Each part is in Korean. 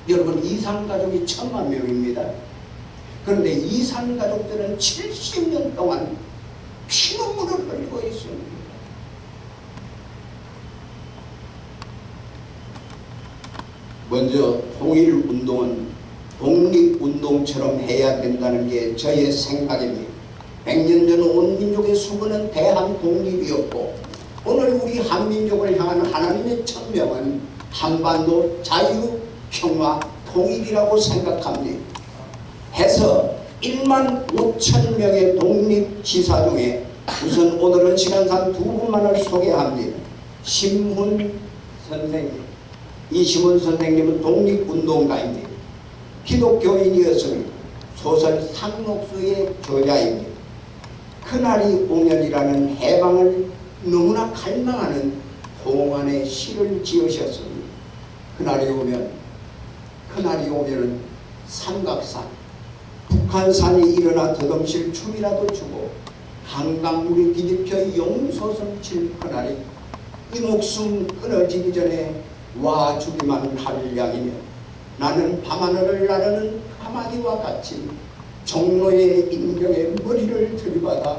여러분, 이산가족이 1000만 명입니다. 그런데 이산가족들은 70년 동안 피눈물을 흘리고 있습니다. 먼저 통일운동은 독립운동처럼 해야 된다는 게 저의 생각입니다. 100년 전 온 민족의 수고는 대한독립이었고, 오늘 우리 한민족을 향한 하나님의 천명은 한반도 자유, 평화, 통일이라고 생각합니다. 해서 1만 5천 명의 독립지사 중에 우선 오늘은 시간상 두 분만을 소개합니다. 심훈 선생님. 이심훈 선생님은 독립운동가입니다. 기독교인이었습니다. 소설 상록수의 저자입니다. 그날이 오면이라는 해방을 너무나 갈망하는 동안의 시를 지으셨습니다. 그날이 오면은 삼각산, 북한산이 일어나 더듬실 춤이라도 추고 한강물이 뒤집혀 용솟음칠 그날이 이 목숨 끊어지기 전에 와주기만 할 양이며, 나는 밤하늘을 나르는 까마귀와 같이 종로의 인경에 머리를 들이받아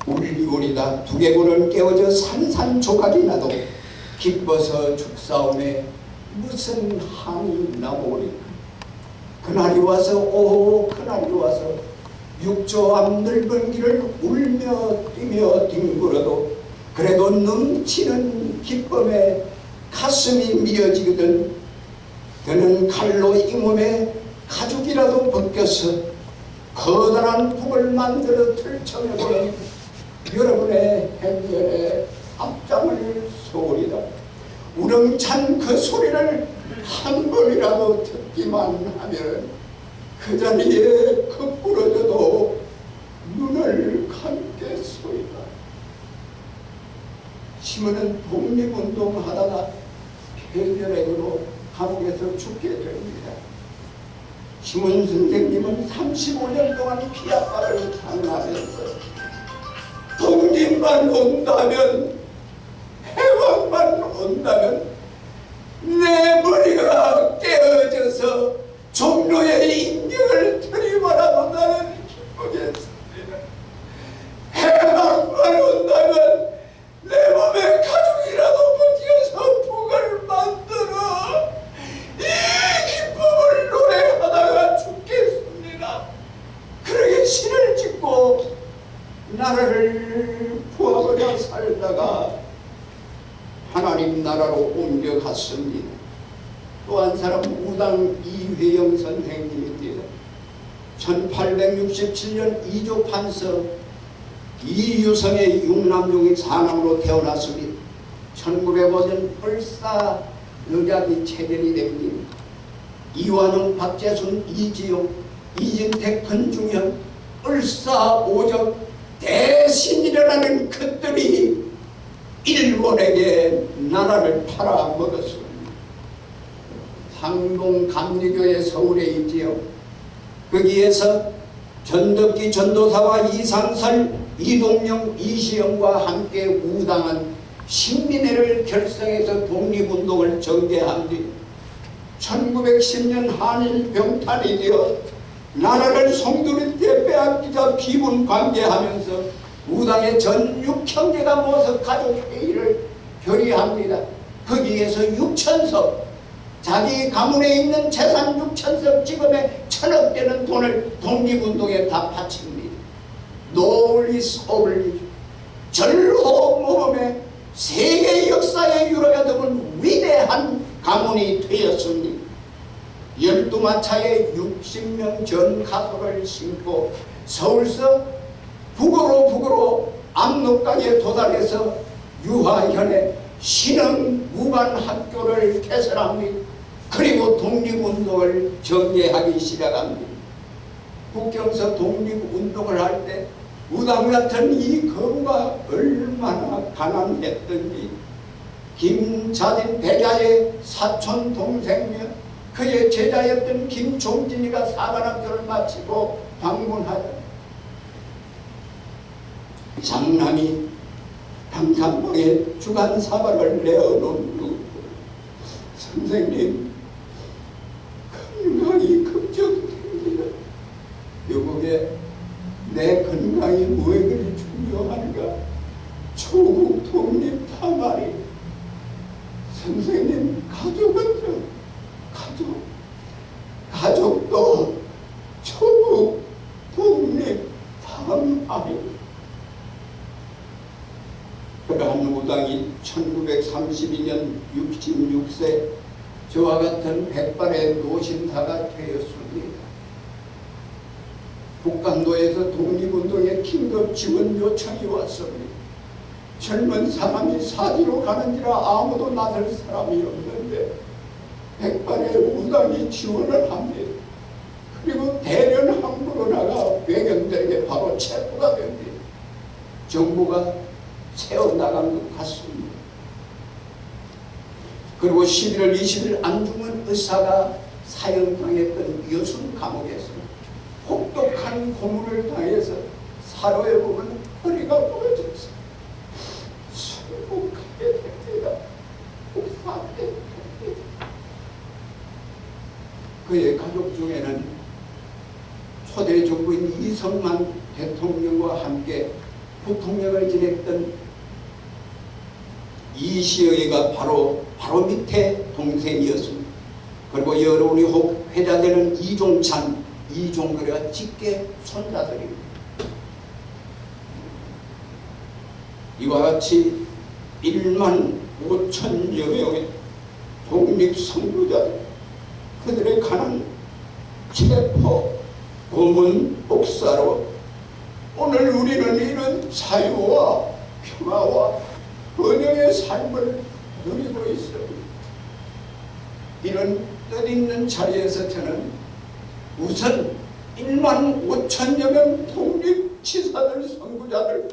울리울리다 두개골은 깨어져 산산조각이 나도 기뻐서 죽사오매 무슨 한이 나오리까. 그날이 와서, 오 그날이 와서 육조 앞 넓은 길을 울며 뛰며 뒹굴어도 그래도 넘치는 기쁨에 가슴이 미어지거든. 그는 칼로 이 몸에 가죽이라도 벗겨서 커다란 북을 만들어 들쳐내보는 여러분의 행렬에 앞장을 서오리다. 우렁찬 그 소리를 한 번이라도 듣기만 하면 그 자리에 거꾸러져도 눈을 감겠소이다. 시몬은 독립운동하다가 폐결핵으로 감옥에서 죽게 됩니다. 시몬 선생님은 35년 동안 피아파를 당하면서 독립만 온다면, 해방만 온다면 내 머리가 깨어져서 종로의 인경을 들이받아도 나는 기쁘겠습니다. 해방만 온다면 내 몸에 가죽이라도 벗겨서 북을 만들어 이 기쁨을 노래하다가 죽겠습니다. 그렇게 시를 짓고 나라를 부하거나 살다가 하나님 나라로 옮겨갔습니다. 또 한 사람 우당 이회영 선생님입니다. 1867년 이조 판서 이유성의 육남종이 사남으로 태어났습니다. 1905년 을사 여자기 체결이 됩니다. 이완용, 박재순, 이지용, 이진택, 권중현, 을사 오적 대신이라는 것들이 일본에게 나라를 팔아먹었습니다. 상동 감리교회 서울에 있지요. 거기에서 전덕기 전도사와 이상설, 이동영, 이시영과 함께 우당한 신민회를 결성해서 독립운동을 전개한 뒤 1910년 한일 병탄이 되어 나라를 송두리째 빼앗기자 비분 관계하면서 우당의 전 6형제가 모여서 가족회의를 결의합니다. 거기에서 6천석, 자기 가문에 있는 재산 6천석 지금의 1000억 되는 돈을 독립운동에 다 바칩니다. 노을리 소블리 절호 모범의 세계 역사에 유래가 되는 위대한 가문이 되었습니다. 12마차에 60명 전 가속을 신고 서울서 북으로 압록강에 도달해서 유화현의 신흥 무반학교를 개설합니다. 그리고 독립운동을 전개하기 시작합니다. 국경서 독립운동을 할 때 우당 같은 이 거부가 얼마나 가난했던지 김자진 백야의 사촌 동생이며 그의 제자였던 김종진이가 사관학교를 마치고 방문하자 장남이 당산봉에 주간사발을 내어놓는 선생님, 건강이 걱정됩니다. 여보게, 내 건강이 왜 그리 중요한가? 조국 독립 파말이 선생님, 가족은 가족도 조국 독립 파말이. 한우당이 1932년 66세 저와 같은 백발의 노신사가 되었습니다. 북한도에서 독립운동에 긴급 지원 요청이 왔습니다. 젊은 사람이 사지로 가는지라 아무도 나설 사람이 없는데 백발의 우당이 지원을 합니다. 그리고 대련 항구로 나가 외경들에게 바로 체포가 됩니다. 정부가 세워나간 것 같습니다. 그리고 11월 20일 안중근 의사가 사형당했던 여순 감옥에서 혹독한 고문을 당해서 사로에 보면 허리가 부러져서 순국하게 됩니다. 복사하게 됩니다. 그의 가족 중에는 초대 정부인 이성만 대통령과 함께 부통령을 지냈던 이시영이가 바로 밑에 동생이었습니다. 그리고 여론이 혹 회자되는 이종찬, 이종거래가 직계 손자들입니다. 이와 같이 1만 5천여 명의 독립선구자들, 그들에 관한 체포, 고문, 복사로 오늘 우리는 이런 자유와 평화와 번영의 삶을 누리고 있습니다. 이런 뜻있는 자리에서 저는 우선 1만 5천여 명 독립치사들, 선구자들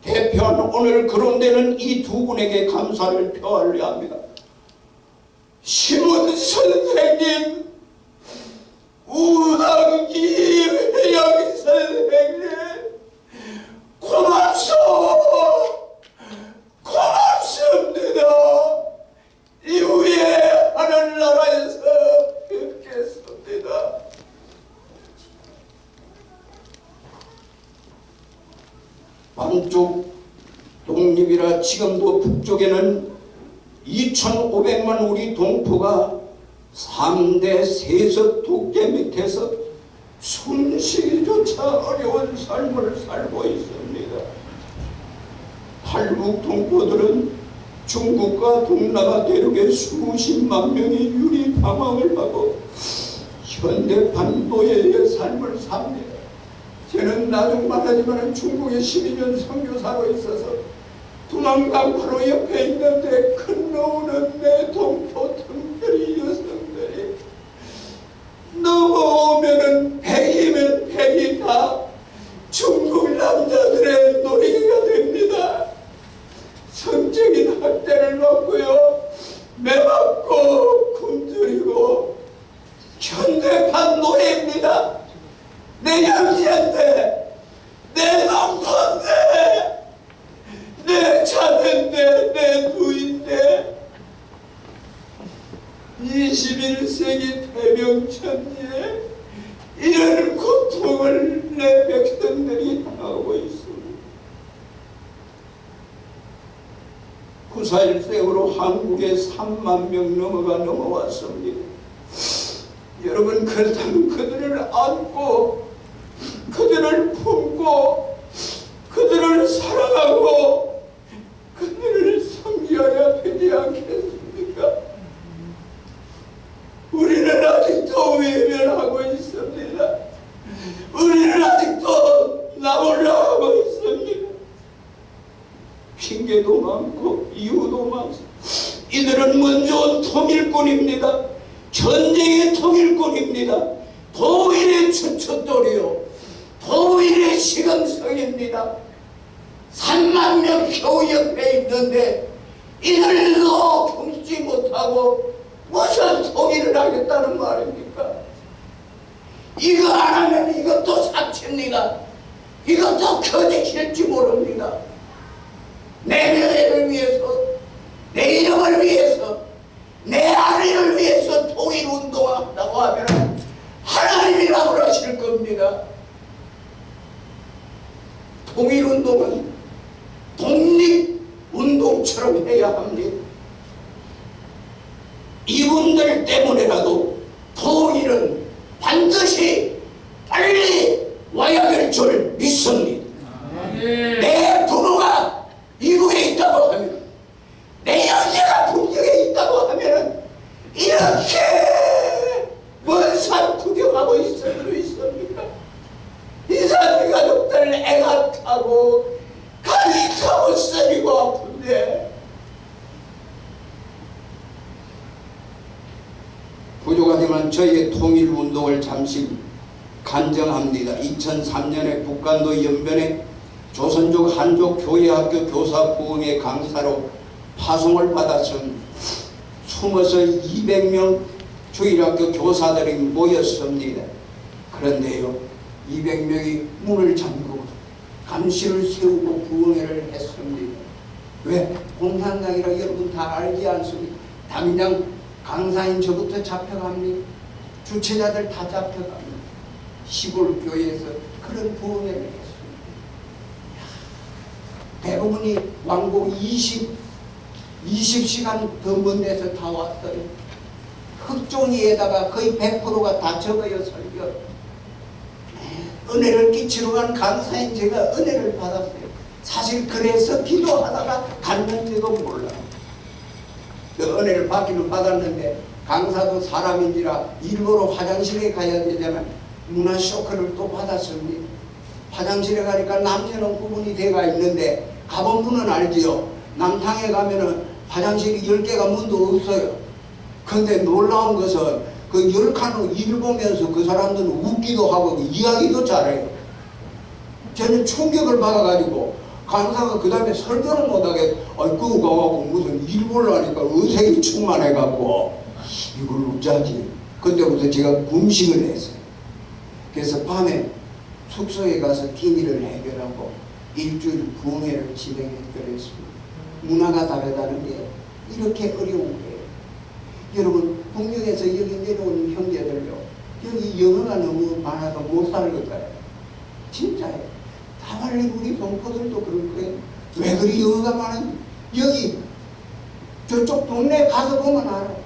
대표하는 오늘 거론되는 이 두 분에게 감사를 표하려 합니다. 심은 선생님, 우당기 회영 선생님, 고맙습니다. 이후에 하늘나라에서 뵙겠습니다. 남쪽 독립이라 지금도 북쪽에는 2,500만 우리 동포가 3대 세습 독재 밑에서 숨쉬기조차 어려운 삶을 살고 있습니다. 탈북 동포들은 중국과 동남아 대륙에 수십만 명이 유리 방황을 하고 현대판 노예의 삶을 삽니다. 저는 나중만 하지만 중국에 12년 선교사로 있어서 두만강 바로 옆에 있는데 건너오는 내 동포 특별히 여성들이 넘어오면은 100이면 100이 다 중국 남자들의 놀이기가 됩니다. 성적인 학대를 받고요, 매맞고 굶주리고 현대판 노예입니다. 내 양지인데, 내 동포인데, 내 자매인데, 내 누인데, 21세기 태평천지에 이런 고통을 내 백성들이 당하고 있습니다. 9.4.1 세월호 한국에 3만 명 넘어왔습니다. 여러분, 그렇다면 그들을 안고, 그들을 품고, 그들을 사랑하고, 그들을 섬겨야 되지 않겠습니까? 우리는 아직도 외면하고 있습니다. 우리는 아직도 나오려고 있습니다. 핑계도 많고 이유도 많습니다. 이들은 먼저 온 통일권입니다. 전쟁의 통일권입니다. 도일의 추천돌이요, 도일의 시금성입니다. 3만 명 겨우 옆에 있는데 이들도 품지 못하고 무슨 통일을 하겠다는 말입니까? 이거 안 하면 이것도 사치입니다. 이것도 거짓일지 모릅니다. 내 명예를 위해서, 내 이름을 위해서, 내 아내를 이분들 때문에라도 통일은 반드시 빨리 와야 될 줄 믿습니다. 내 부모가 미국에 있다고 하면, 내 형제가 북경에 있다고 하면 이렇게 먼 산 구경하고 있을 수 있습니까? 이산 가족들 애가 타고 간이 타고 쓰리고 아픈데 부족하지만 저희의 통일운동을 잠시 간증합니다. 2003년에 북한도 연변에 조선족 한족 교회학교 교사 부흥회 강사로 파송을 받아서 숨어서 200명 주일학교 교사들이 모였습니다. 그런데요, 200명이 문을 잠그고 감시를 세우고 부흥회를 했습니다. 왜? 공산당이라 여러분 다 알지 않습니까? 당장 강사인 저부터 잡혀갑니다. 주체자들 다 잡혀갑니다. 시골 교회에서 그런 부흥회를 했습니다. 대부분이 왕복 20시간 더 먼 데서 다 왔어요. 흑종이에다가 거의 100%가 다 적어요, 설교. 은혜를 끼치러 간 강사인 제가 은혜를 받았어요. 사실 그래서 기도하다가 갔는지도 몰라요. 그 은혜를 받기는 받았는데 강사도 사람인지라 일부러 화장실에 가야 되잖아요. 문화 쇼크를 또 받았습니다. 화장실에 가니까 남녀는 구분이 돼가 있는데 가본 분은 알지요. 남탕에 가면은 화장실이 10개가 문도 없어요. 근데 놀라운 것은 그 10칸을 일 보면서 그 사람들은 웃기도 하고 이야기도 잘해요. 저는 충격을 받아가지고 강사가 그 다음에 설교를 못하게 끄고 가갖고 무슨 일 보려니까 의색이 충만해갖고 이걸 어쩌지. 그때부터 제가 금식을 했어요. 그래서 밤에 숙소에 가서 기미를 해결하고 일주일 부흥회를 진행했더랬습니다. 문화가 다르다는 게 이렇게 어려운 거예요. 여러분, 북녘에서 여기 내려온 형제들요, 여기 영어가 너무 많아서 못 살을 거예요. 진짜예요. 다말리 우리 동포들도 그럴 거예요. 왜 그리 영어가 많은지 여기 저쪽 동네 가서 보면 알아요.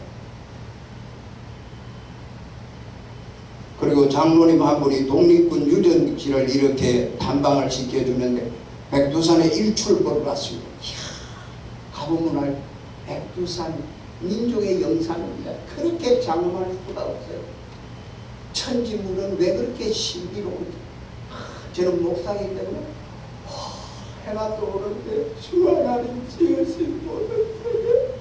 그리고 장로님 한 분이 독립군 유전지를 이렇게 탐방을 시켜주는데 백두산에 일출보러 갔습니다. 이야, 가보면 알 백두산 민족의 영상입니다. 그렇게 장엄할 수가 없어요. 천지물은 왜 그렇게 신비로운지. 저는 목사이기 때문에 해가 떠오르는데 주하나님 지으신 모든 세계.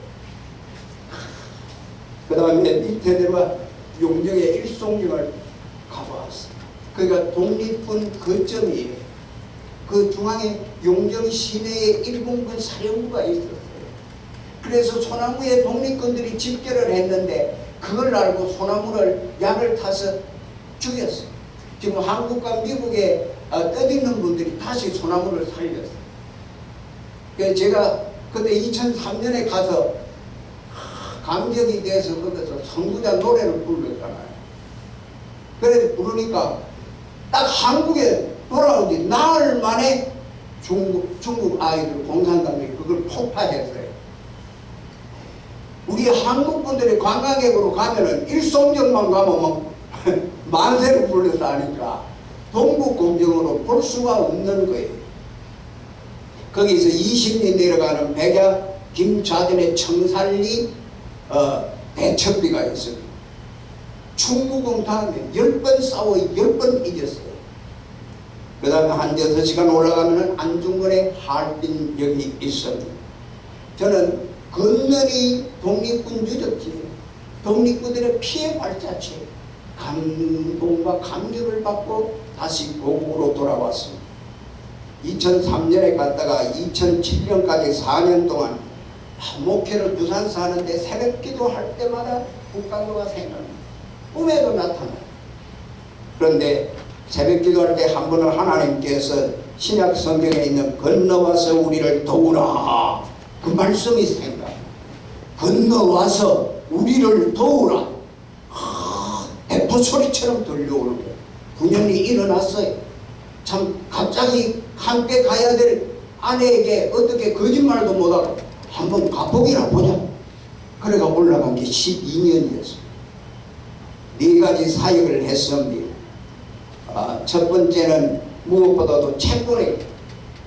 그 다음에 밑에 내려와 용정의 일송령을 가보았어요. 그러니까 독립군 거점이에요. 그 중앙에 용정 시내에 일본군 사령부가 있었어요. 그래서 소나무에 독립군들이 집결을 했는데 그걸 알고 소나무를 약을 타서 죽였어요. 지금 한국과 미국에 떠있는 분들이 다시 소나무를 살렸어요. 그래서 제가 그때 2003년에 가서 감격이 돼서 거기서 선구자 노래를 불렀잖아요. 그래서 부르니까 딱 한국에 돌아온 지 나흘 만에 중국 아이들 공산당들이 그걸 폭파했어요. 우리 한국 분들이 관광객으로 가면은 일송정만 가면 막 만세를 불러서 하니까 동북공정으로 볼 수가 없는 거예요. 거기서 20리 내려가는 백야 김좌전의 청살리 대첩비가 있습니다. 충무공 다음에 10번 싸워 10번 이겼어요. 그 다음에 한 6시간 올라가면 안중근의 하얼빈역이 있습니다. 저는 건너리 독립군 유적지예요. 독립군들의 피해 발자취, 감동과 감격을 받고 다시 고국으로 돌아왔습니다. 2003년에 갔다가 2007년까지 4년 동안 목회를 부산서 하는데 새벽기도 할 때마다 북강도가 생각납니다. 꿈에도 나타나요. 그런데 새벽기도 할 때 한 번은 하나님께서 신약 성경에 있는 건너와서 우리를 도우라 그 말씀이 생각납니다. 건너와서 우리를 도우라. 대포 소리처럼 들려오는 거예요. 분연히 일어났어요. 참 갑자기 함께 가야 될 아내에게 어떻게 거짓말도 못하고 한번 가보기나 보자. 그래가 올라간 게 12년이었어요. 네 가지 사역을 했습니다. 첫 번째는 무엇보다도 채권에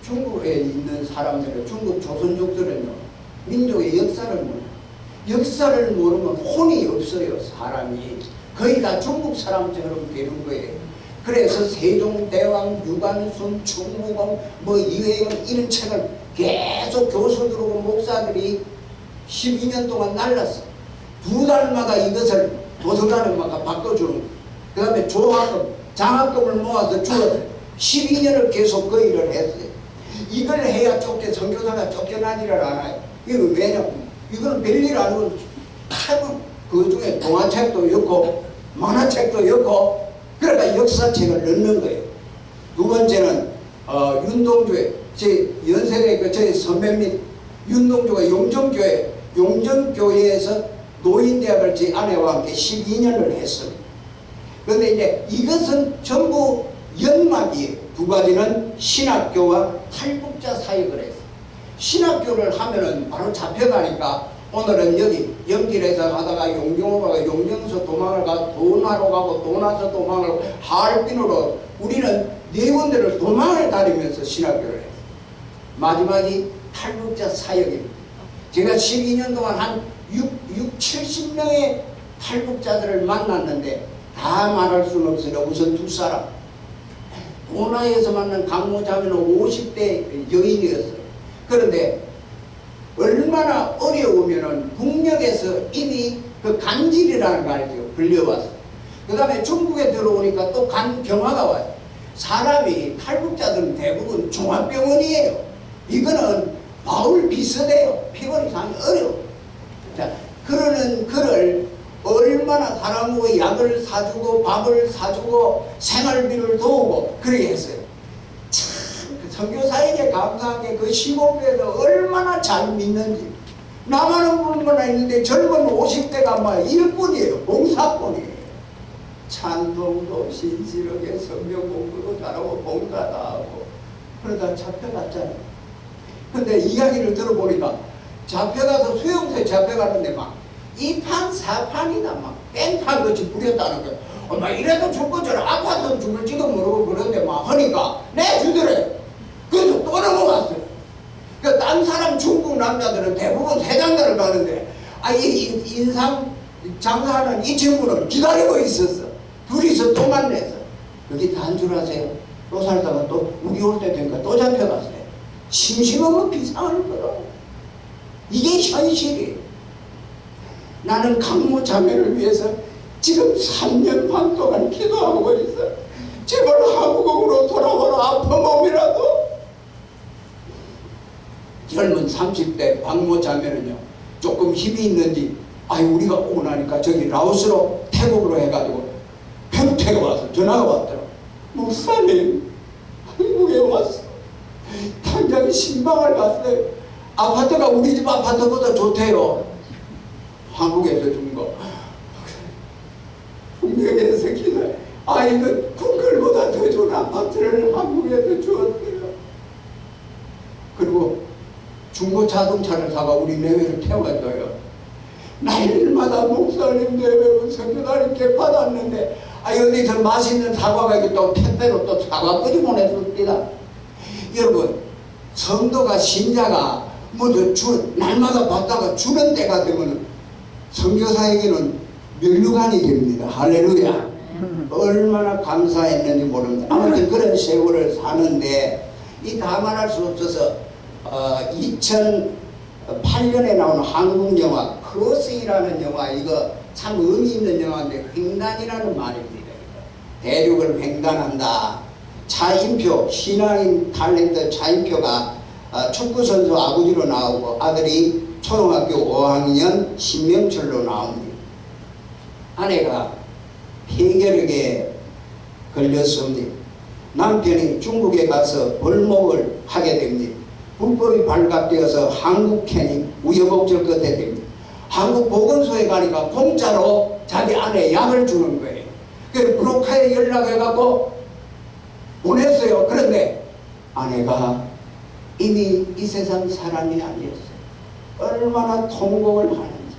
중국에 있는 사람들은, 중국 조선족들은요, 민족의 역사를 몰라요. 역사를 모르면 혼이 없어요. 사람이 거의 다 중국 사람처럼 되는 거예요. 그래서 세종대왕, 유관순, 충무공, 이회영 이런 책을 계속 교수들하고 목사들이 12년 동안 날랐어. 2달마다 이것을 도서관에마다 바꿔주는 거예요. 그 다음에 조학금, 장학금을 모아서 주었어요. 12년을 계속 그 일을 했어요. 이걸 해야 선교사가 쫓겨나지를 않아요. 이거 왜냐면 이거는 별일 아니고 책은 그 중에 동화책도 있고 만화책도 있고, 그러니까 역사책을 넣는 거예요. 두 번째는 윤동주의 제 연세대 저희 선배님 윤동주가 용정교회에서 노인대학을 제 아내와 함께 12년을 했습니다. 그런데 이제 이것은 전부 연막이에요. 두 가지는 신학교와 탈북자 사역을 했어요. 신학교를 하면은 바로 잡혀가니까 오늘은 여기 연길에서 하다가 용경으로 가고 용경에서 도망을 가고 도나로 가고 도나서 도망을 가고 하얼빈으로 우리는 네 군데를 도망을 다니면서 신학교를 했어요. 마지막이 탈북자 사역입니다. 제가 12년 동안 한 70명의 탈북자들을 만났는데 다 말할 수는 없으나 우선 두 사람. 도나에서 만난 강모자매는 50대 여인이었어요. 그런데 얼마나 어려우면은 국력에서 이미 그 간질이라는 거 알죠? 불려왔어요. 그 다음에 중국에 들어오니까 또 간경화가 와요. 사람이 탈북자들은 대부분 종합병원이에요. 이거는 바울 비슷해요. 피곤이 상이 어려워. 자, 그러는 그를 얼마나 사람하고 약을 사주고 밥을 사주고 생활비를 도우고 그렇게 했어요. 참 선교사에게 감사한 게 그 시골교회에서 얼마나 잘 믿는지. 나만은 물건 있는데 젊은 50대가 막 일꾼이에요. 봉사꾼이에요. 찬송도 신실하게 성경 공부도 잘하고 봉사도 하고 그러다 잡혀갔잖아요. 근데 이야기를 들어보니까 잡혀가서 수용소에 잡혀갔는데 막 2판 4판이다 막 뺑판같이 부렸다는 거야. 막 이래도 죽고 저래 아파서 죽을지도 모르고 그러는데 막 하니까 내 주더래. 그래서 또 넘어갔어요. 그 딴 사람 중국 남자들은 대부분 세장가를 가는데 이 인상 장사하는 이 친구는 기다리고 있었어. 둘이서 또 만났어. 그게 단 줄 아세요? 또 살다가 또 우리 올 때 되니까 또 잡혀갔어요. 심심하면 비상을 걸어. 이게 현실이에요. 나는 강모 자매를 위해서 지금 3년 반 동안 기도하고 있어. 제발 한국으로 돌아오라. 아픈 몸이라도. 젊은 30대 박모 자매는요, 조금 힘이 있는지 우리가 오고 나니까 저기 라오스로 태국으로 해가지고 평택에 와서 전화가 왔더라. 목사님 한국에 왔어. 당장 신방을 갔어요. 아파트가 우리 집 아파트보다 좋대요. 한국에서 준 거. 국내에서 기다려. 이거 궁궐보다 더 좋은 아파트를 한국에서 주었어요. 그리고 중고 자동차를 사가 우리 내외를 태워줘요. 날마다 목사님 내외 선교사님께 받았는데 어디서 맛있는 사과가 이렇게 또 택배로 또 사과까지 보내줍니다. 여러분, 성도가 신자가 날마다 받다가 주는 때가 되면 선교사에게는 면류관이 됩니다. 할렐루야. 얼마나 감사했는지 모릅니다. 아무튼 그런 세월을 사는데 이 다 말할 수 없어서 2008년에 나온 한국 영화 크로스이라는 영화, 이거 참 의미 있는 영화인데 횡단이라는 말입니다. 대륙을 횡단한다. 차인표, 신앙인 탤런트 차인표가 축구선수 아버지로 나오고 아들이 초등학교 5학년 신명철로 나옵니다. 아내가 폐결핵에 걸렸습니다. 남편이 중국에 가서 벌목을 하게 됩니다. 불법이 발각되어서 한국행이 우여곡절 끝에 됩니다. 한국 보건소에 가니까 공짜로 자기 아내 약을 주는 거예요. 그래서 브로커에 연락해갖고 보냈어요. 그런데 아내가 이미 이 세상 사람이 아니었어요. 얼마나 통곡을 하는지.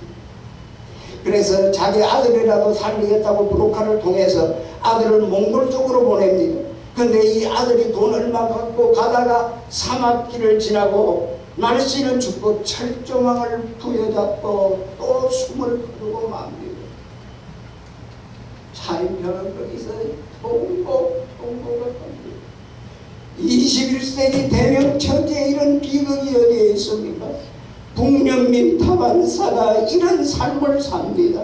그래서 자기 아들이라도 살리겠다고 브로카를 통해서 아들을 몽골 쪽으로 보냅니다. 근데 이 아들이 돈 얼마 갖고 가다가 사막길을 지나고 날씨는 춥고 철조망을 부여잡고 또 숨을 거두고 맙니다. 차인표는 거기서 통고가 됩니다. 21세기 대명 천지에 이런 비극이 어디에 있습니까? 북녘민 타반사가 이런 삶을 삽니다.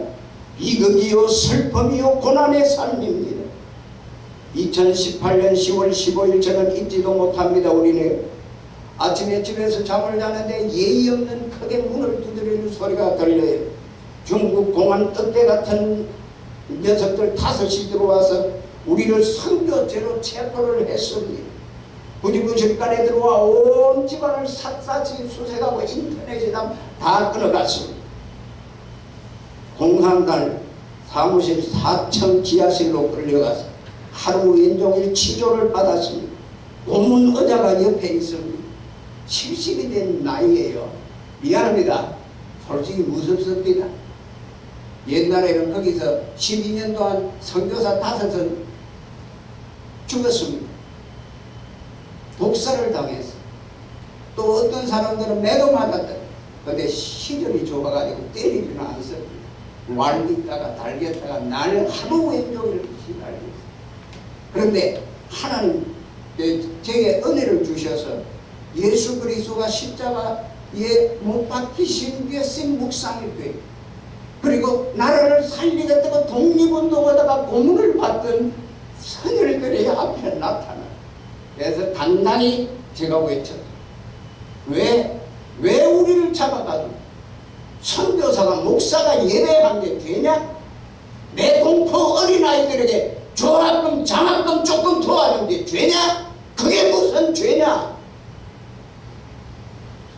비극이요 슬픔이요 고난의 삶입니다. 2018년 10월 15일 저는 잊지도 못합니다. 우리는 아침에 집에서 잠을 자는데 예의 없는 크게 문을 두드리는 소리가 들려요. 중국 공안 떡대 같은 녀석들 5이 들어와서 우리를 선교죄로 체포를 했습니다. 부지부실간에 들어와 온 집안을 샅샅이 수색하고 인터넷에다 다 끊어갔습니다. 공산당 사무실 4층 지하실로 끌려가서 하루 왼종일 치료를 받았습니다. 고문 의자가 옆에 있습니다. 70이 된 나이에요. 미안합니다. 솔직히 무섭습니다. 옛날에는 거기서 12년 동안 선교사 5은 죽었습니다. 독사를 당했어. 또 어떤 사람들은 매도 맞았다. 근데 시련이 좋아가지고 때리지는 않습니다. 말리다가 달겠다가 날 하루 왼종일 기다렸어. 그런데 하나님 제게 은혜를 주셔서 예수 그리스도가 십자가에 못 박히신 뒤에 쓴 묵상이 돼. 그리고 나라를 살리겠다고 독립운동하다가 고문을 받던 선열들이 앞에 나타나. 그래서 단단히 제가 외쳤다. 왜 우리를 잡아가지고 선교사가 목사가 예배한 게 되냐? 내 동포 어린아이들에게 조합금 장학금 조금 도와준 게 죄냐? 그게 무슨 죄냐?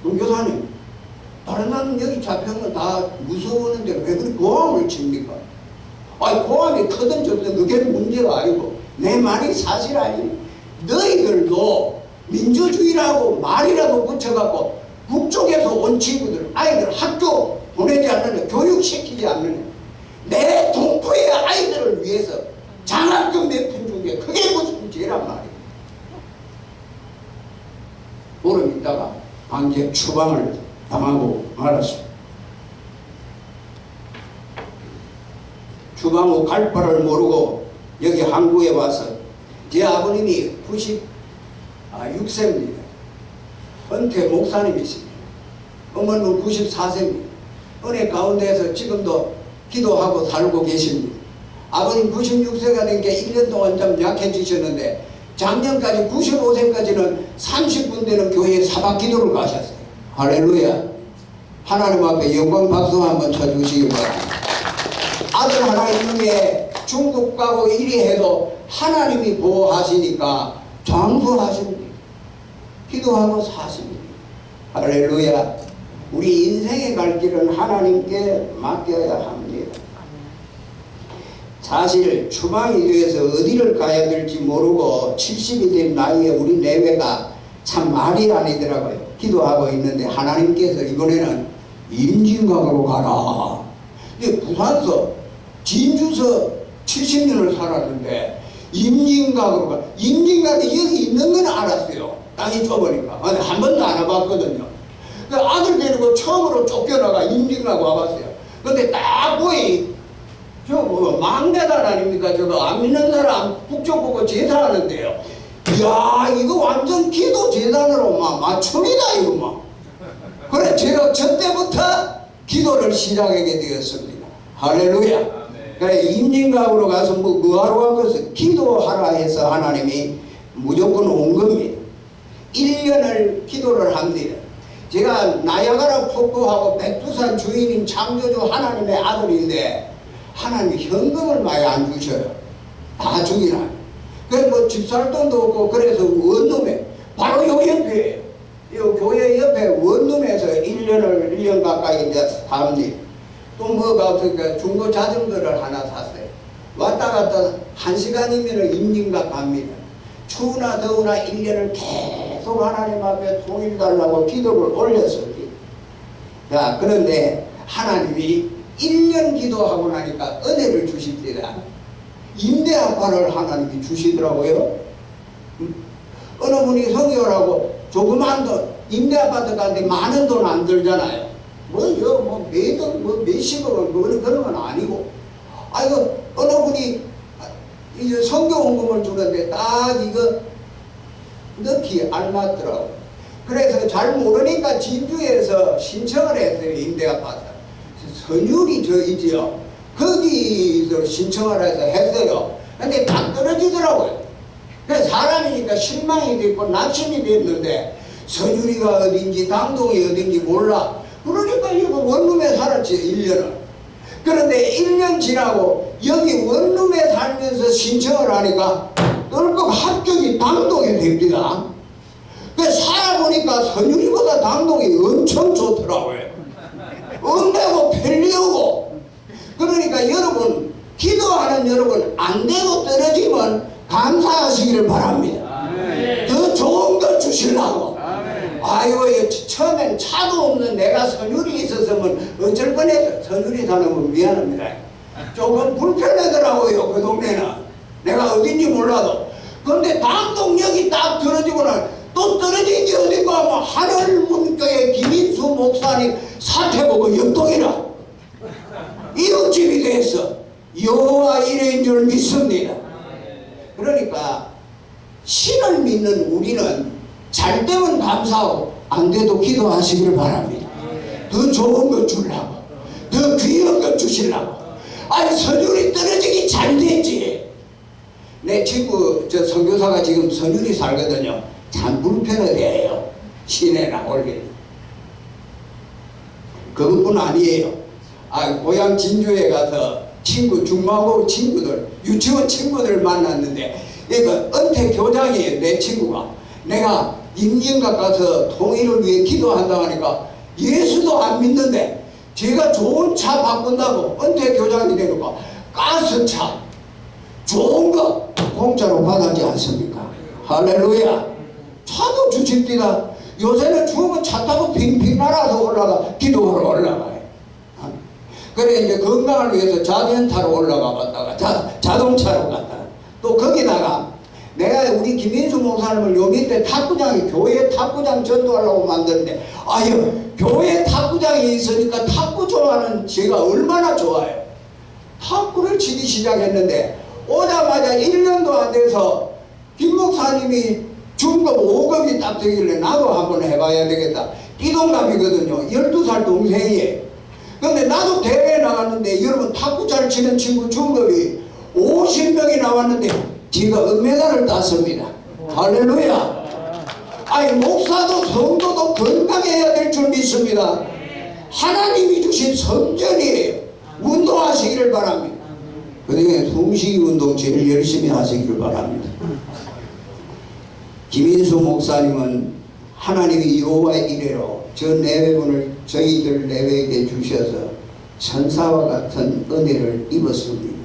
선교사님, 다른 사람 여기 잡혀면 다 무서워하는데 왜 그렇게 고함을 칩니까? 아니 고함이 크든 적든 그게 문제가 아니고 내 말이 사실 아니니 너희들도 민주주의라고 말이라도 붙여갖고 북쪽에서 온 친구들 아이들 학교 보내지 않느냐 교육시키지 않느냐 내 동포의 아이들을 위해서 장학금 몇 푼 준 게 그게 무슨 죄란 말이야. 보름 있다가 방제 추방을 당하고 말았습니다. 추방 후 갈 바를 모르고 여기 한국에 와서 제 아버님이 96세입니다. 은퇴 목사님이십니다. 어머니는 94세입니다. 은혜 가운데에서 지금도 기도하고 살고 계십니다. 아버님 96세가 된 게 1년 동안 좀 약해지셨는데 작년까지 95세까지는 30분 되는 교회에 사박 기도를 가셨어요. 할렐루야. 하나님 앞에 영광 박수 한번 쳐주시기 바랍니다. 아들 하나 있는 게 중국 가고 이리 해도 하나님이 보호하시니까 장수하십니다. 기도하고 사십니다. 할렐루야. 우리 인생의 갈 길은 하나님께 맡겨야 합니다. 사실 추방이 돼서 어디를 가야 될지 모르고 70이 된 나이에 우리 내외가 참 말이 아니더라고요. 기도하고 있는데 하나님께서 이번에는 임진각으로 가라. 근데 부산서 진주서 70년을 살았는데 임진각으로 가. 임진각이 여기 있는 건 알았어요. 땅이 좁으니까. 근데 한 번도 안 와봤거든요. 그 아들 데리고 처음으로 쫓겨나가 임진각 와봤어요. 근데 딱 보이 저 뭐 망대단 아닙니까? 저거 안 믿는 사람 북쪽 보고 제사하는데요. 이야 이거 완전 기도 제단으로 막 맞춤이다 이거 막. 그래 제가 저 때부터 기도를 시작하게 되었습니다. 할렐루야. 그래 임진각으로 가서 뭐하러 가서 기도하라 해서 하나님이 무조건 온 겁니다. 1년을 기도를 합니다. 제가 나야가라 폭포하고 백두산 주인인 창조주 하나님의 아들인데 하나님이 현금을 많이 안 주셔요. 다 주기나. 그래서 뭐 집 살 돈도 없고 그래서 원룸에 바로 요 옆에 요 교회 옆에 원룸에서 1년 가까이 이제 삽니다. 또 뭐가 없으니까 중고 자전거를 하나 샀어요. 왔다 갔다 1시간이면 임진각 갑니다. 추우나 더우나 1년을 계속 하나님 앞에 통일 달라고 기도를 올렸습니다. 자, 그런데 하나님이 1년 기도하고 나니까 은혜를 주십니다. 임대 아파트를 하나님이 주시더라고요. 어느 분이 성교라고 조그만 돈, 임대 아파트 가는데 많은 돈 안 들잖아요. 매달 몇십억 원 그런 건 아니고. 아이고, 어느 분이 이제 성교원금을 주는데 딱 이거 넣기 알맞더라고. 그래서 잘 모르니까 진주에서 신청을 했어요. 임대 아파트. 선율이 저이지요. 거기서 신청을 해서 했어요. 근데 딱 떨어지더라고요. 그래서 사람이니까 실망이 됐고 낙심이 됐는데 선율이가 어딘지 당동이 어딘지 몰라. 그러니까 이거 원룸에 살았지 1년을. 그런데 1년 지나고 여기 원룸에 살면서 신청을 하니까 똘꺽 합격이 당동이 됩니다. 그래서 살아보니까 선율이보다 당동이 엄청 좋더라고요. 은혜고 편리하고. 그러니까 여러분, 기도하는 여러분, 안 되고 떨어지면 감사하시기를 바랍니다. 더 좋은 거 주시려고. 아이고, 처음엔 차도 없는 내가 선율이 있었으면 어쩔 뻔했어. 선율이 사는 미안합니다. 조금 불편하더라고요. 그 동네는 내가 어딘지 몰라도. 그런데 당동역이 딱 떨어지고는 또 떨어진 게 어딘가 하면 하늘문교의 김인수 목사님 사태 보고 역동이라 이웃집이 됐어. 여호와 이레인 줄 믿습니다. 그러니까 신을 믿는 우리는 잘 되면 감사하고 안 돼도 기도하시기를 바랍니다. 더 좋은 거 주려고, 더 귀한 거 주시려고. 아니, 선율이 떨어지기 잘 되지. 내 친구 저 선교사가 지금 선율이 살거든요. 참 불편하대요. 시내나 올리는. 그것뿐 아니에요. 고향 진주에 가서 중마고 친구들, 유치원 친구들 만났는데, 이거 은퇴 교장이에요. 내 친구가. 내가 임진각 가서 통일을 위해 기도한다고 하니까 예수도 안 믿는데 제가 좋은 차 바꾼다고 은퇴 교장이 되니까 가스차 좋은 거 공짜로 받았지 않습니까? 할렐루야. 차도 주십니다. 요새는 주면 차 타고 빙빙 날아서 올라가 기도하러 올라가요. 그래 이제 건강을 위해서 자전타로 올라가 봤다가 자동차로 갔다가 또 거기다가 내가 우리 김인수 목사님을 요 밑에 탁구장이 교회 탁구장 전도하려고 만드는데 아유, 교회 탁구장이 있으니까 탁구 좋아하는 제가 얼마나 좋아요. 탁구를 치기 시작했는데 오자마자 1년도 안 돼서 김 목사님이 중급 5급이 딱 되길래 나도 한번 해봐야 되겠다. 띠동갑이거든요. 12살 동생이에요. 근데 나도 대회에 나갔는데 여러분 탁구 잘 치는 친구 중급이 50명이 나왔는데 제가 은메달을 땄습니다. 할렐루야. 아니, 목사도 성도도 건강해야 될 줄 믿습니다. 하나님이 주신 선전이에요. 운동하시기를 바랍니다. 그중에 숨쉬기 운동 제일 열심히 하시기를 바랍니다. 김인수 목사님은 하나님이 여호와의 이레로 저 내외분을 저희들 내외에게 주셔서 천사와 같은 은혜를 입었습니다.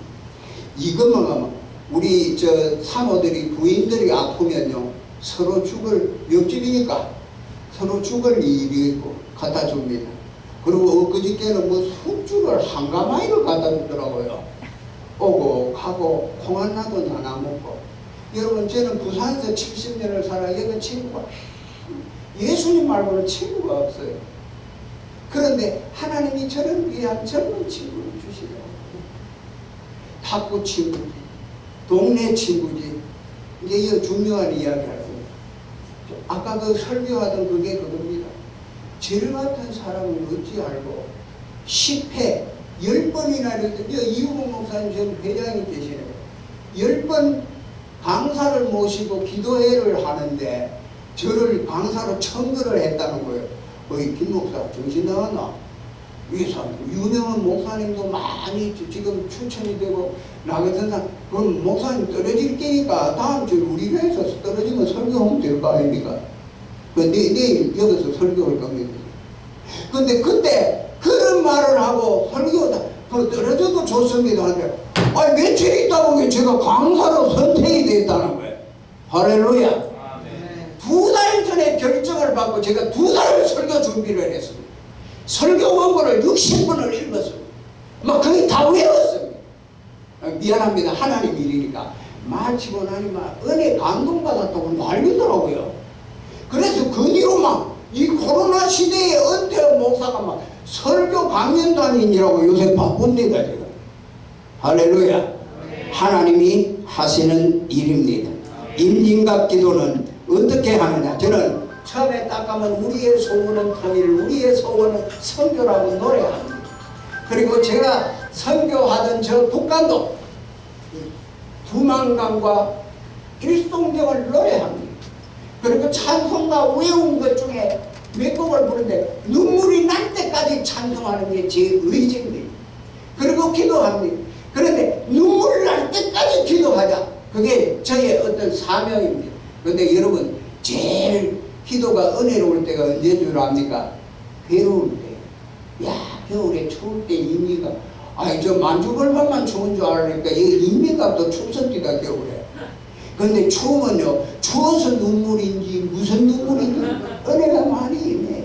이것만 하면 우리 저 사모들이 부인들이 아프면요 서로 죽을 옆집이니까 서로 죽을 일이 있고 갖다 줍니다. 그리고 엊그저께는 뭐 숙주를 한 가마이를 갖다 주더라고요. 오고 가고 콩 하나도 나눠 먹고. 여러분, 저는 부산에서 70년을 살아 여기 친구가 예수님 말고는 친구가 없어요. 그런데 하나님이 저런 귀한 젊은 친구를 주시더라고요. 탁구 친구지, 동네 친구지. 이제 이 중요한 이야기하고 아까 그 설교하던 그게 그겁니다. 죄 같은 사람은 어찌 알고 10회 10번이나 이우봉 목사님 지금 회장이 계시네요. 10번 강사를 모시고 기도회를 하는데 저를 강사로 청구를 했다는 거예요. 거기 김 목사 정신 나갔나? 위에서 유명한 목사님도 많이 지금 추천이 되고 나 같은 사람 그럼 목사님 떨어질 게니까 다음 주에 우리 교회에서 떨어지면 설교하면 될 거 아닙니까? 내일 여기서 설교할 겁니다. 근데 그때 그런 말을 하고 설교다 떨어져도 좋습니다 하는데 아니 며칠 있다 보니 제가 강사로 선택이 됐다는 거예요. 할렐루야. 2달 전에 결정을 받고 제가 2달 설교 준비를 했습니다. 설교 원고를 60번을 읽었습니다. 막 거의 다 외웠습니다. 미안합니다. 하나님 일이니까. 마치고 나니 막 은혜 감동받았다고 난리더라고요. 그래서 그 뒤로 막 이 코로나 시대에 은퇴한 목사가 막 설교 강연단인이라고 요새 바쁩니다. 제가. 할렐루야. 하나님이 하시는 일입니다. 임진각 기도는 어떻게 하느냐. 저는 처음에 딱 가면 우리의 소원은 통일, 우리의 소원은 선교라고 노래합니다. 그리고 제가 선교하던 저 북한도 두만강과 일송정을 노래합니다. 그리고 찬송가 외운 것 중에 몇 곡을 부르는데 눈물이 날 때까지 찬송하는 게 제 의지입니다. 그리고 기도합니다. 그런데 눈물 날 때까지 기도하자. 그게 저의 어떤 사명입니다. 그런데 여러분 제일 기도가 은혜로울 때가 언제인 줄 압니까? 괴로울 때. 야, 겨울에 추울 때 임의가 아이 저 만주벌판만 추운 줄 알았으니까 이 임의값도 춥습니다. 겨울에. 근데 추우면요, 추워서 눈물인지 무슨 눈물인지 은혜가 많이 임해.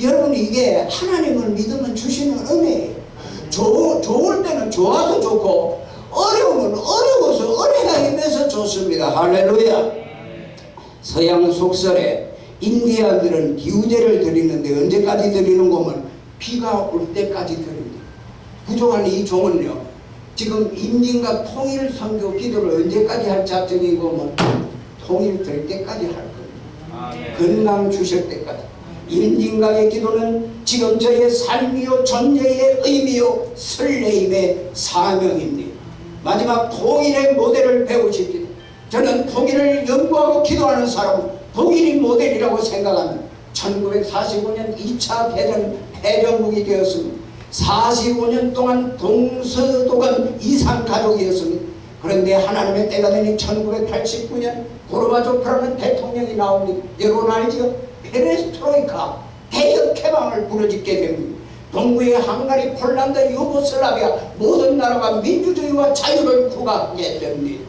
여러분 이게 하나님을 믿으면 주시는 은혜예요. 좋을 때는 좋아서 좋고 어려우면 어려워서 은혜가 임해서 좋습니다. 할렐루야. 서양 속설에 인디아들은 기우제를 드리는데 언제까지 드리는 거면 비가 올 때까지 드립니다. 부족한 이 종은요, 지금 임진각 통일 선교 기도를 언제까지 할 작정인 거면 통일될 때까지 할 겁니다. 건강 주실 때까지. 임진각의 기도는 지금 저의 삶이요 존재의 의미요 설레임의 사명입니다. 마지막 통일의 모델을 배우십시오. 저는 통일을 연구하고 기도하는 사람은 통일이 모델이라고 생각합니다. 1945년 2차 대전 패전국이 되었습니다. 45년 동안 동서독은 이산가족이었습니다. 그런데 하나님의 때가 되니 1989년 고르바초프라는 대통령이 나옵니다. 여러분 알죠? 페레스트로이카 대역 개방을 부르짖게 됩니다. 동구의 헝가리, 폴란드, 유고슬라비아 모든 나라가 민주주의와 자유를 구가하게 됩니다.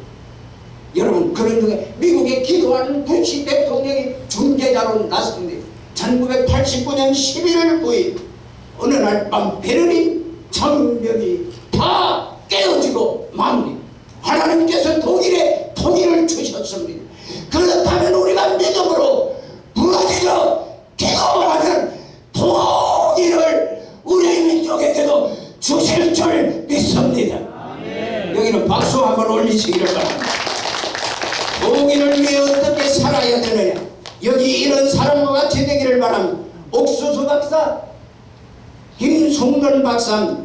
여러분 그런 중에 미국에 기도하는 부시 대통령이 중재자로 나섭니다. 1989년 11월 9일 어느 날 밤 베를린 장벽이 다 깨어지고 맙니다. 하나님께서 독일에 통일을 주셨습니다. 그렇다면 우리가 믿음으로 부러지려 기도하면 통일을 우리 민족에게도 주실 줄 믿습니다. 아멘. 여기는 박수 한번 올리시기를 바랍니다. 통일을 위해 어떻게 살아야 되느냐. 여기 이런 사람과 같이 되기를 바랍니다. 옥수수 박사, 김승근 박사,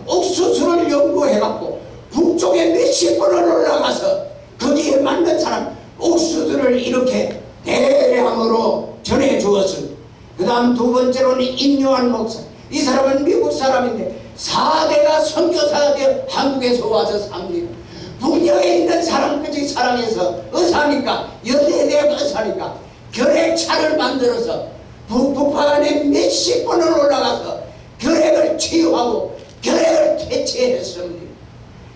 옥수수를 연구해갖고 북쪽에 몇십 번을 올라가서 거기에 맞는 사람 옥수수를 이렇게 대량으로 전해주었습니다. 그 다음 두 번째로는 임요한 목사. 이 사람은 미국 사람인데 4대가 선교사가 되어 한국에서 와서 삽니다. 북녘에 있는 사람까지 사랑해서 의사니까 연세대학 의사니까 결핵차를 만들어서 북한에 몇십 번을 올라가서 결핵을 치유하고 결핵을 퇴치했습니다.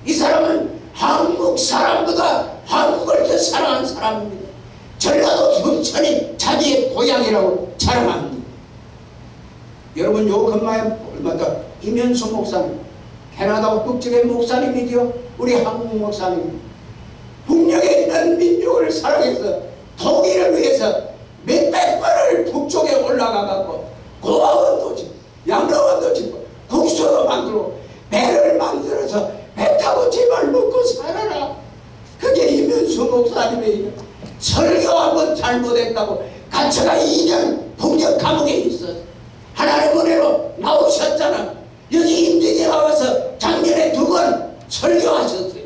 이 사람은 한국 사람보다 한국을 더 사랑한 사람입니다. 전라도 순천이 자기의 고향이라고 자랑합니다. 여러분 요 근마에 얼마다 임현수 목사님, 캐나다 북쪽의 목사님이죠. 우리 한국 목사님. 북녘에 있는 민족을 사랑해서 통일을 위해서 몇백 번을 북쪽에 올라가갖고 고아원도 짓고 양로원도 짓고 국수도 만들고 배를 만들어서 배 타고 집을 먹고 살아라. 그게 임현수 목사님의 설교 한번 잘못했다고 갇혀가 2년 북녘 감옥에 있었어. 하나님 은혜로 나오셨잖아. 여기 임진에 와서 작년에 2번 설교하셨어요.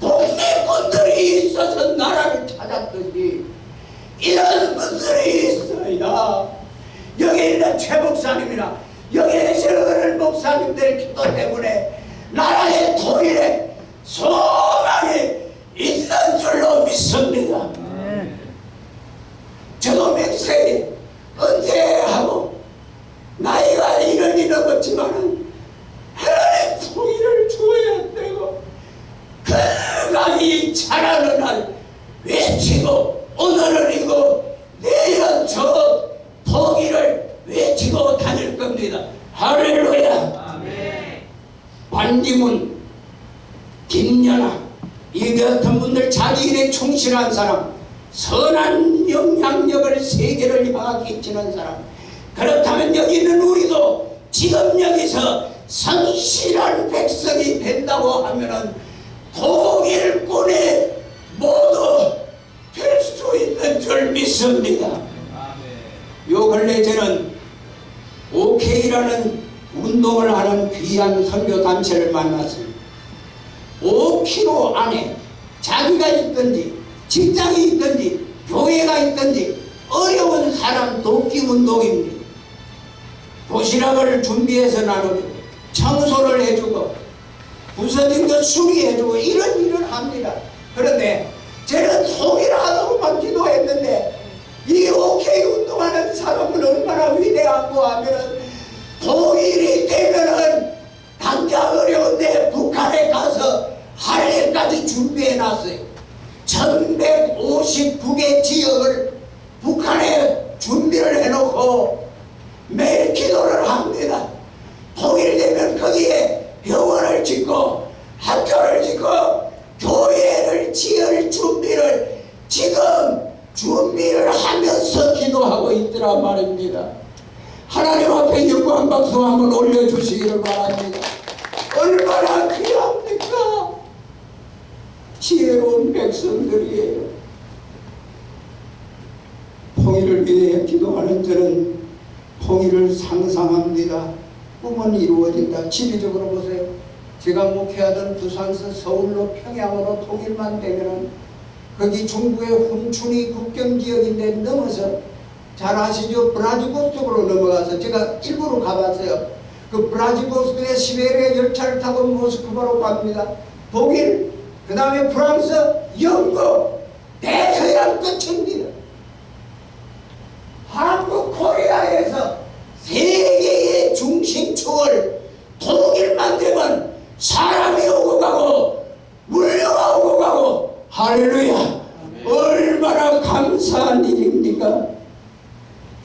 통일꾼들이 있어서 나라를 찾았듯이 이런 분들이 있어야 여기 있는 최 목사님이나 여기 계시는 목사님들 기도 때문에 나라의 통일에 소망이 있는 줄로 믿습니다. 저도 맹세히 은퇴하고 나이가 이런이 넘었지만은 하나님 통일을 주어야 되고 건강히 자라는 날 외치고 오늘은 이거 내일은 저 안디문, 김연아 이 같은 분들 자기 일에 충실한 사람, 선한 영향력을 세계를 향하게 끼치는 사람, 그렇다면 여기 있는 우리도 지금 여기서 성실한 백성이 된다고 하면은 통일권에 모두 될 수 있는 줄 믿습니다. 요 근래 저는 OK라는 운동을 하는 귀한 선교단체를 만났습니다. 5km 안에 자기가 있든지 직장이 있든지 교회가 있든지 어려운 사람 돕기 운동입니다. 도시락을 준비해서 나누고 청소를 해주고 부서진 것 수리해주고 이런 일을 합니다. 그런데 저는 통일하다고만 기도했는데 이 OK 운동하는 사람은 얼마나 위대하고 하면 통일이 되면은 당장 어려운데 북한에 가서 할 일까지 준비해놨어요. 1159개 지역을 북한에 준비를 해놓고 매일 기도를 합니다. 통일되면 거기에 병원을 짓고 학교를 짓고 교회를 지을 준비를 지금 준비를 하면서 기도하고 있더라 말입니다. 하나님 앞에 영광 박수 한번 올려주시기를 바랍니다. 얼마나 귀합니까? 지혜로운 백성들이에요. 통일을 위해 기도하는 저는 통일을 상상합니다. 꿈은 이루어진다. 지리적으로 보세요. 제가 목회하던 부산서 서울로 평양으로 통일만 되면은 거기 중부의 훈춘이 국경지역인데 넘어서 잘 아시죠? 브라지보스토크로 넘어가서 제가 일부러 가봤어요. 그 브라지보스토크에 시베리아 열차를 타고 모스크바로 갑니다. 독일, 그 다음에 프랑스, 영국, 대서양 끝입니다. 한국 코리아에서 세계의 중심축을 통일만 되면 사람이 오고 가고 물려가 오고 가고 할렐루야. 얼마나 감사한 일입니까?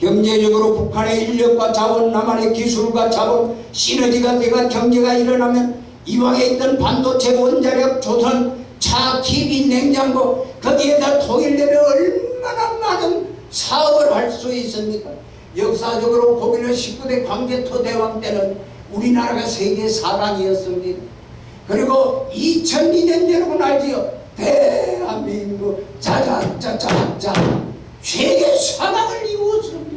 경제적으로 북한의 인력과 자원, 남한의 기술과 자원 시너지가 돼가 경제가 일어나면 이왕에 있던 반도체, 원자력, 조선, 차, TV, 냉장고 거기에다 통일되면 얼마나 많은 사업을 할 수 있습니까? 역사적으로 고구려 19대 광개토 대왕 때는 우리나라가 세계 4강이었습니다. 그리고 2002년 여러분 알지요? 대한민국 짜자짜자짜 세계 4강을 이루었습니다.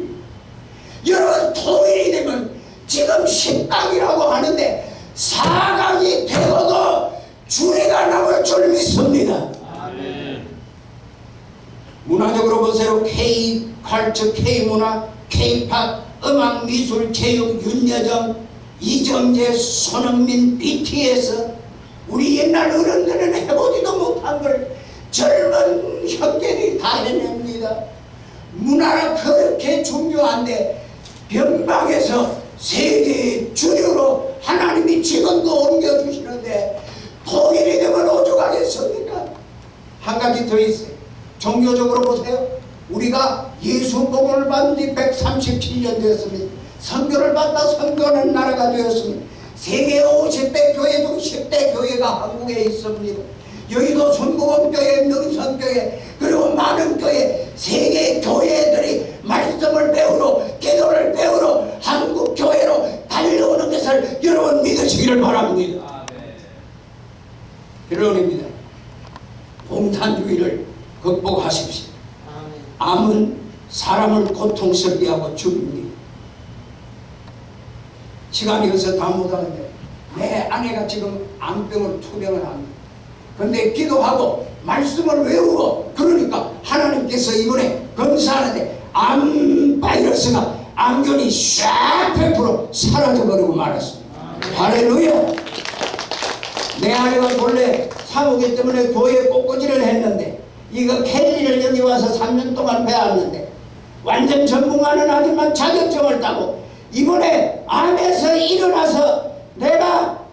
여러분 통일이 되면 지금 10강이라고 하는데 4강이 되고도 주리가 남을 줄 믿습니다. 아멘. 문화적으로 보세요. K-컬처, K-문화, K-팝, 음악, 미술, 체육, 윤여정, 이정재, 손흥민, BTS 우리 옛날 어른들은 해보지도 못한 걸 젊은 형제들이 다 해냅니다. 문화가 그렇게 중요한데 변방에서 세계의 주류로 하나님이 지금도 옮겨주시는데 통일이 되면 오죽하겠습니까? 한 가지 더 있어요. 종교적으로 보세요. 우리가 예수 복음을 받은 지 137년 되었습니다. 선교를 받다 선교하는 나라가 되었습니다. 세계 50대 교회 중 10대 교회가 한국에 있습니다. 여의도 순복음교회, 명성교회 그리고 많은 교회, 세계 교회들이 말씀을 배우러 기도를 배우러 한국 교회로 달려오는 것을 여러분 믿으시기를 바랍니다. 결론입니다. 공산주의를 극복하십시오. 암은 사람을 고통스럽게 하고 죽입니다. 시간이 없어서 다 못하는데 내 아내가 지금 암병을 투병을 합니다. 그런데 기도하고 말씀을 외우고 그러니까 하나님께서 이번에 검사하는데 암 바이러스가 암균이 싹 100% 사라져버리고 말았습니다. 할렐루야. 내 아내가 본래 사모기 때문에 교회에 꽃꽂이를 했는데 이거 캐리를 여기 와서 3년 동안 배웠는데 완전 전문가는 아니지만 자격증을 따고 이번에 암에서 일어나서 내가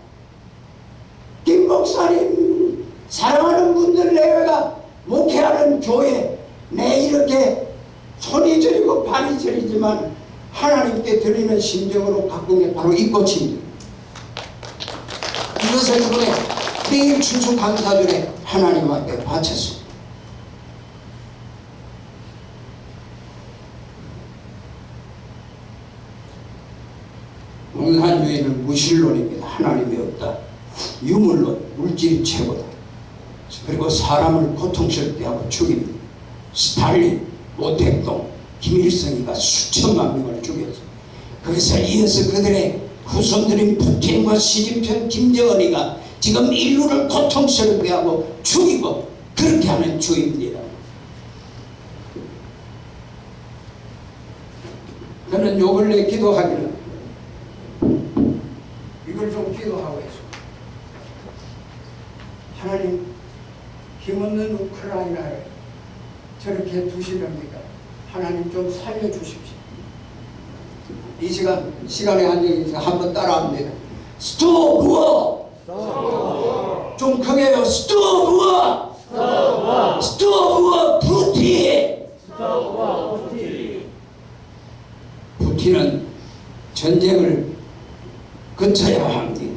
김 목사님 사랑하는 분들 내가 목회하는 교회 내 이렇게 손이 저리고 발이 저리지만 하나님께 드리는 심정으로 바꾼 게 바로 이 꽃입니다. 이것을 이번에 매일 추수감사절에 하나님 앞에 바쳤습니다. 공산주의는 무신론입니다. 하나님이 없다. 유물론, 물질이 최고다. 그리고 사람을 고통스럽게 하고 죽입니다. 스탈린, 모택동, 김일성이가 수천만 명을 죽였죠. 그래서 이어서 그들의 후손들인 푸틴과 시진핑, 김정은이가 지금 인류를 고통스럽게 하고 죽이고 그렇게 하는 주입니다. 저는 요 근래 기도하기는 이걸 좀 기도하고 있습니다. 하나님, 힘없는 우크라이나를 저렇게 두시렵니까? 하나님 좀 살려주십시오. 이 시간에 앉아있으니까 한번 따라합니다. 스톱 우어! 좀 크게 해요. 스톱 우어! 스톱 우어! 푸틴! 푸틴은 전쟁을 거쳐야 합니다.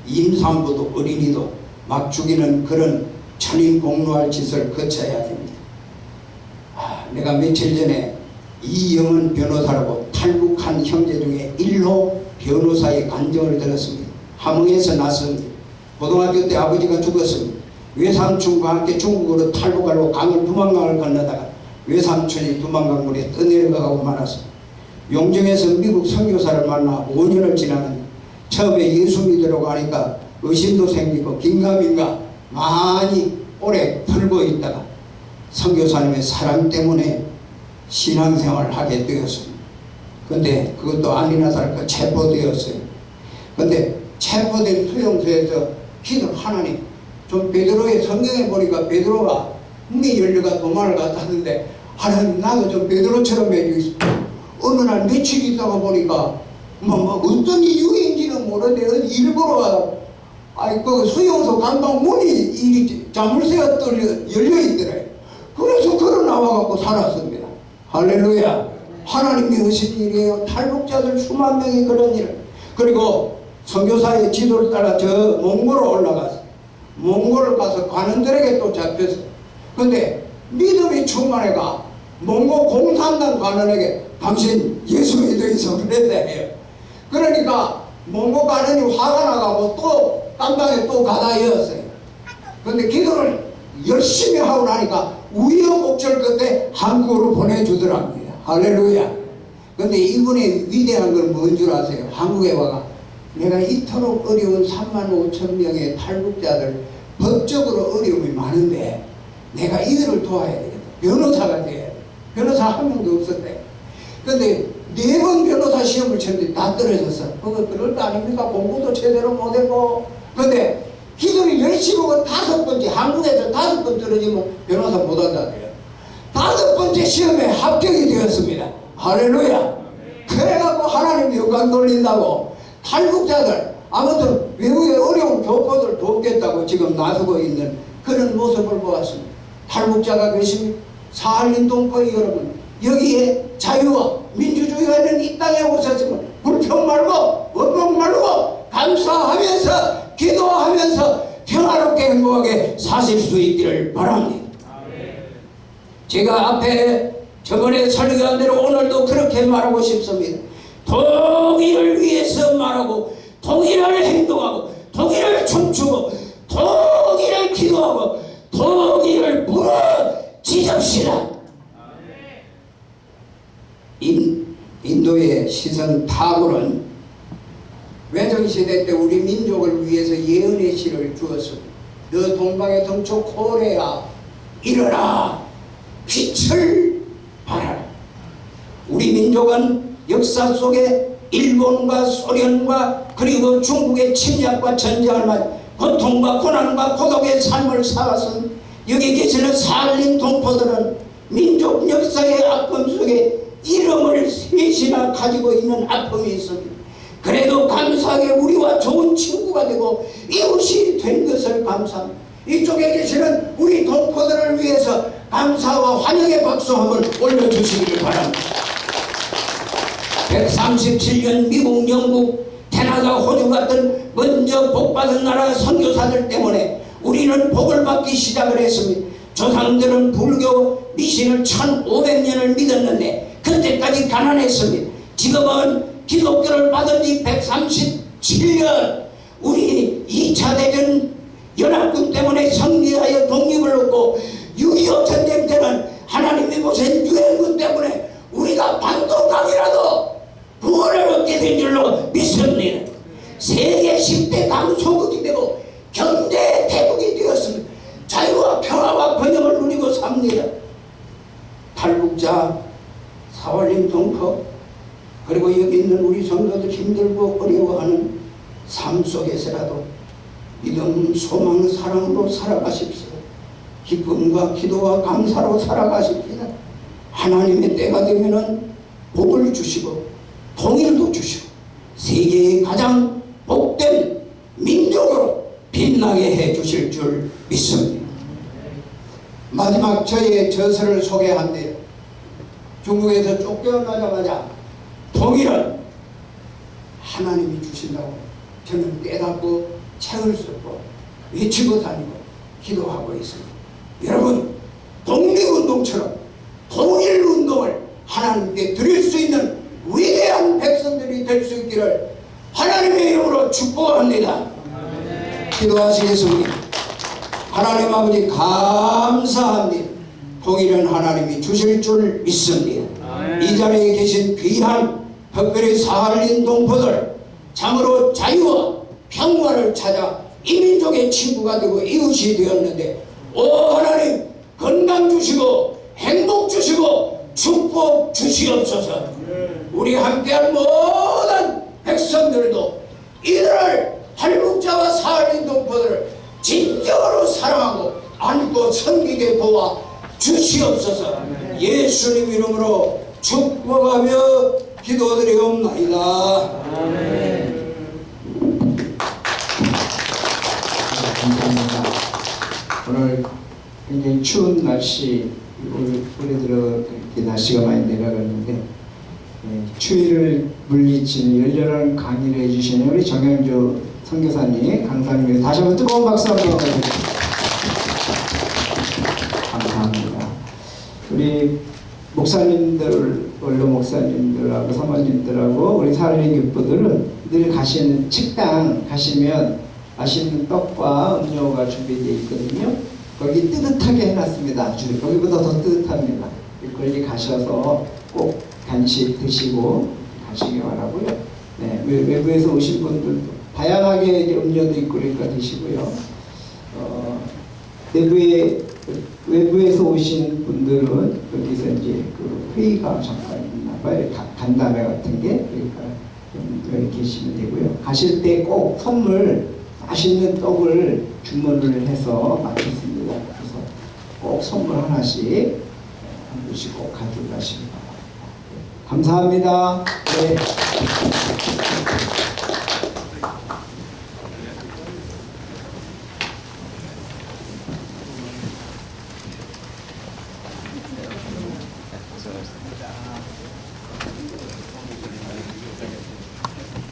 임산부도 어린이도 막 죽이는 그런 천인공노할 짓을 거쳐야 됩니다. 내가 며칠 전에 이영은 변호사라고 탈북한 형제 중에 1호 변호사의 간증을 들었습니다. 함흥에서 났습니다. 고등학교 때 아버지가 죽었습니다. 외삼촌과 함께 중국으로 탈북하려고 강을 두만강을 건너다가 외삼촌이 두만강 물에 떠내려가고 말았습니다. 용정에서 미국 선교사를 만나 5년을 지나는 처음에 예수 믿으려고 하니까 의심도 생기고 긴가민가 많이 오래 풀고 있다가 선교사님의 사랑 때문에 신앙생활을 하게 되었습니다. 근데 그것도 아니나 다를까 체포되었어요. 근데 체포된 수용소에서 기도 하나님, 좀 베드로의 성경에 보니까 베드로가 문이 열려가 도망을 갔다는데 하나님 나도 좀 베드로처럼 해주십시오. 어느 날 며칠 있다가 보니까 어떤 이유인지는 모르는데 일부러 그 수용소 간방 문이 이 자물쇠가 열려있더래요. 그래서 걸어 나와갖고 살았습니다. 할렐루야. 하나님이 하신 일이에요. 탈북자들 수만 명이 그런 일을. 그리고 선교사의 지도를 따라 저 몽골로 올라갔어요. 몽골을 가서 관원들에게 또 잡혔어요. 근데 믿음이 충만해가 몽골 공산당 관원에게 당신 예수 믿어 있어 그랬다 해요. 그러니까 몽골 관원이 화가 나가고 또 깜방에 또 가다 이었어요. 근데 기도를 열심히 하고 나니까 우여곡절 끝에 한국으로 보내주더랍니다. 할렐루야. 근데 이분의 위대한 건 뭔 줄 아세요? 한국에 와가 내가 이토록 어려운 3만 5천 명의 탈북자들 법적으로 어려움이 많은데 내가 이들을 도와야 되겠다. 변호사가 돼야 돼. 변호사 한 명도 없었대. 근데 4번 변호사 시험을 쳤는데 다 떨어졌어. 그거 그럴 거 아닙니까? 공부도 제대로 못했고. 근데 기도를 열심히 하고 5번째, 한국에서 5번 떨어지면 변호사 못한다네요. 5번째 시험에 합격이 되었습니다. 할렐루야. 그래갖고 하나님 영광 돌린다고 탈북자들, 아무튼 외국의 어려운 교포들 돕겠다고 지금 나서고 있는 그런 모습을 보았습니다. 탈북자가 계십니다. 사할린 동포의 여러분, 여기에 자유와 민주주의가 있는 이 땅에 오셨으면 불평 말고 원망 말고 감사하면서 기도하면서 평화롭게 행복하게 사실 수 있기를 바랍니다. 제가 앞에 저번에 설교한 대로 오늘도 그렇게 말하고 싶습니다. 통일을 위해서 말하고 통일을 행동하고 통일을 춤추고 통일을 기도하고 통일을 무너지십시다. 인도의 시선 타고는 외정시대 때 우리 민족을 위해서 예언의 시를 주었습니다. 너 동방의 동쪽 코레아 일어나 빛을 발하라. 우리 민족은 역사 속에 일본과 소련과 그리고 중국의 침략과 전쟁을 맞아 고통과 고난과 고독의 삶을 살았은 여기 계시는 살린 동포들은 민족 역사의 아픔 속에 이름을 셋이나 가지고 있는 아픔이 있습니다. 그래도 감사하게 우리와 좋은 친구가 되고 이웃이 된 것을 감사합니다. 이쪽에 계시는 우리 동포들을 위해서 감사와 환영의 박수 한번 올려주시길 바랍니다. 137년 미국, 영국, 캐나다, 호주 같은 먼저 복받은 나라 선교사들 때문에 우리는 복을 받기 시작을 했습니다. 조상들은 불교 미신을 1500년을 믿었는데 그때까지 가난했습니다. 지금은 기독교를 받은 지 137년, 우리 2차 대전 연합군 때문에 승리하여 독립을 얻고 6.25 전쟁 때는 하나님이 보신 유엔군 때문에 우리가 반도강이라도 구원을 얻게 된 줄로 믿습니다. 세계 10대 강소국이 되고 경제 대국이 되었습니다. 자유와 평화와 번영을 누리고 삽니다. 탈북자, 사월림 동포, 그리고 여기 있는 우리 성도들 힘들고 어려워하는 삶 속에서라도 믿음, 소망, 사랑으로 살아가십시오. 기쁨과 기도와 감사로 살아가십시다. 하나님의 때가 되면은 복을 주시고 통일도 주시고 세계의 가장 복된 민족으로 빛나게 해 주실 줄 믿습니다. 마지막 저의 저서를 소개한대요. 중국에서 쫓겨나자마자 통일은 하나님이 주신다고 저는 깨닫고 책을 쓰고 외치고 다니고 기도하고 있습니다. 여러분, 독립운동처럼 통일운동을 하나님께 드릴 수 있는 위대한 백성들이 될 수 있기를 하나님의 이름으로 축복합니다. 기도하시겠습니다. 하나님 아버지 감사합니다. 통일은 하나님이 주실 줄 믿습니다. 이 자리에 계신 귀한 특별히 사할린 동포들 참으로 자유와 평화를 찾아 이민족의 친구가 되고 이웃이 되었는데 오 하나님 건강 주시고 행복 주시고 축복 주시옵소서. 우리 함께한 모든 백성들도 이들을 탈북자와 사할린 동포들을 진정으로 사랑하고 안고 섬기게 도와 주시옵소서. 예수님 이름으로 축복하며 기도드리옵나이다. 감사합니다. 오늘 굉장히 추운 날씨, 올해 들어 이렇게 날씨가 많이 내려갔는데 추위를 물리치는 열렬한 강의를 해주시는 우리 정영조 선교사님, 강사님 다시 한번 뜨거운 박수 한번 드립니다. 감사합니다. 우리 목사님들, 원로 목사님들하고 사모님들하고 우리 사할린 교포들은 늘 가시는 식당 가시면 맛있는 떡과 음료가 준비되어 있거든요. 거기 뜨뜻하게 해놨습니다. 거기보다 더 뜨뜻합니다. 거기 가셔서 꼭 간식 드시고 가시기 바라고요. 네, 외부에서 오신 분들도 다양하게 음료도 있고 그러니까 드시고요. 외부에서 오신 분들은 여기서 이제 그 회의가 잠깐 있나 봐요. 간담회 같은 게, 그러니까 좀 여기 계시면 되고요. 가실 때 꼭 선물 맛있는 떡을 주문을 해서 마쳤습니다. 그래서 꼭 선물 하나씩 한 분씩 꼭 가지고 가시기 바랍니다. 감사합니다. 네.